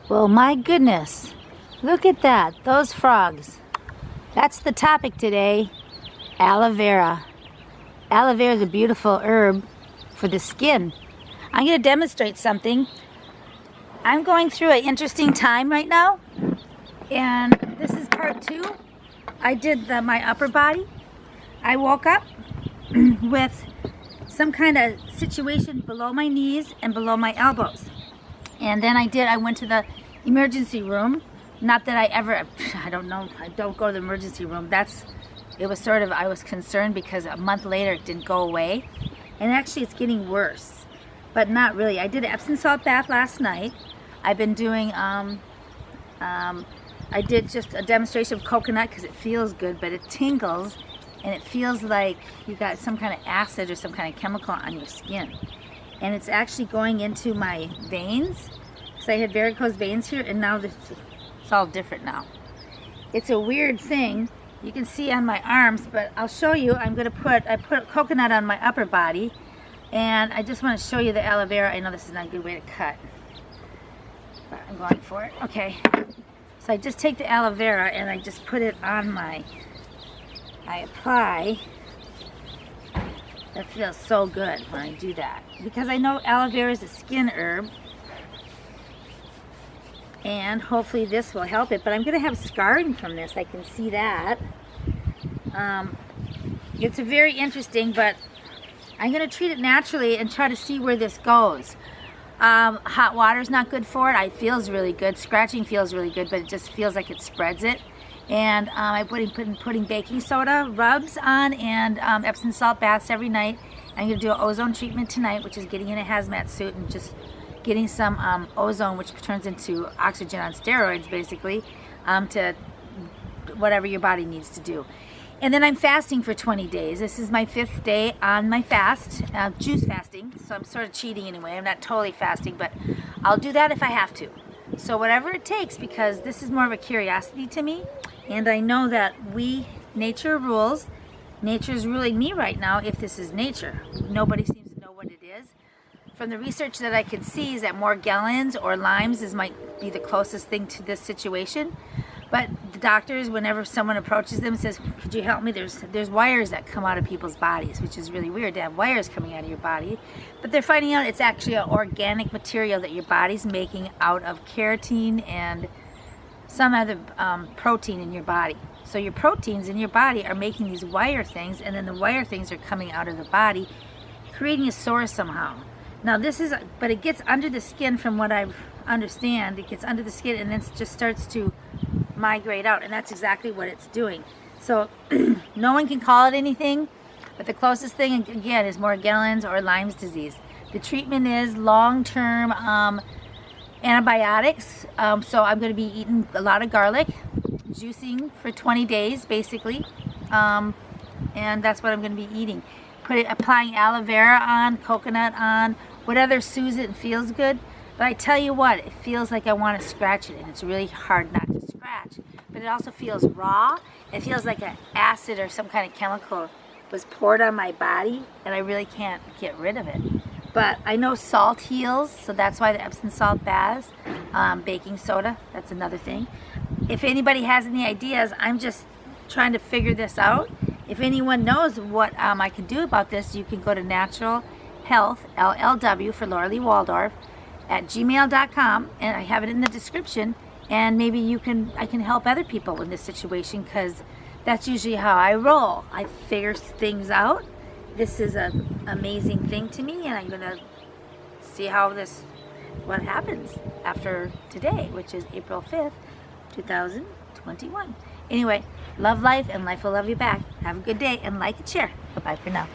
Well, my goodness, look at that, those frogs. That's the topic today, aloe vera. Aloe vera is a beautiful herb for the skin. I'm going to demonstrate something. I'm going through an interesting time right now, and this is part 2. I did my upper body. I woke up with some kind of situation below my knees and below my elbows. And then I went to the emergency room. Not that I don't know, I don't go to the emergency room. It was sort of, I was concerned because a month later it didn't go away. And actually it's getting worse, but not really. I did an Epsom salt bath last night. I've been doing, I did just a demonstration of coconut because it feels good, but it tingles and it feels like you got some kind of acid or some kind of chemical on your skin. And it's actually going into my veins, because I had varicose veins here, and now it's all different now. It's a weird thing. You can see on my arms, but I'll show you. I put coconut on my upper body, and I just want to show you the aloe vera. I know this is not a good way to cut, but I'm going for it. Okay, so I just take the aloe vera and I just put it on I apply. That feels so good when I do that, because I know aloe vera is a skin herb, and hopefully this will help it. But I'm going to have scarring from this. I can see that. It's very interesting, but I'm going to treat it naturally and try to see where this goes. Hot water is not good for it. It feels really good. Scratching feels really good, but it just feels like it spreads it. And I'm putting baking soda rubs on, and Epsom salt baths every night. I'm going to do an ozone treatment tonight, which is getting in a hazmat suit and just getting some ozone, which turns into oxygen on steroids, basically, to whatever your body needs to do. And then I'm fasting for 20 days. This is my 5th day on my fast, juice fasting. So I'm sort of cheating anyway. I'm not totally fasting, but I'll do that if I have to. So whatever it takes, because this is more of a curiosity to me. And I know that nature rules. Nature's ruling me right now if this is nature. Nobody seems to know what it is. From the research that I can see is that Morgellons or Lymes might be the closest thing to this situation. But the doctors, whenever someone approaches them and says, could you help me? There's wires that come out of people's bodies, which is really weird to have wires coming out of your body. But they're finding out it's actually an organic material that your body's making out of keratin and some other protein in your body. So your proteins in your body are making these wire things, and then the wire things are coming out of the body, creating a sore somehow. Now but it gets under the skin, from what I understand. It gets under the skin and then it just starts to migrate out, and that's exactly what it's doing. So no one can call it anything, but the closest thing, again, is Morgellons or Lyme's disease. The treatment is long-term antibiotics. So I'm going to be eating a lot of garlic, juicing for 20 days basically, and that's what I'm going to be eating. Applying aloe vera on, coconut on, whatever soothes it and feels good. But I tell you what, it feels like I want to scratch it, and it's really hard not to scratch. But it also feels raw. It feels like an acid or some kind of chemical was poured on my body, and I really can't get rid of it. But I know salt heals, so that's why the Epsom salt baths. Baking soda, that's another thing. If anybody has any ideas, I'm just trying to figure this out. If anyone knows what I can do about this, you can go to naturalhealthllw for Laura Lee Waldorf at gmail.com, and I have it in the description, and maybe I can help other people in this situation, because that's usually how I roll. I figure things out. This is an amazing thing to me, and I'm gonna see what happens after today, which is April 5th, 2021. Anyway, love life, and life will love you back. Have a good day, and like and share. Bye-bye for now.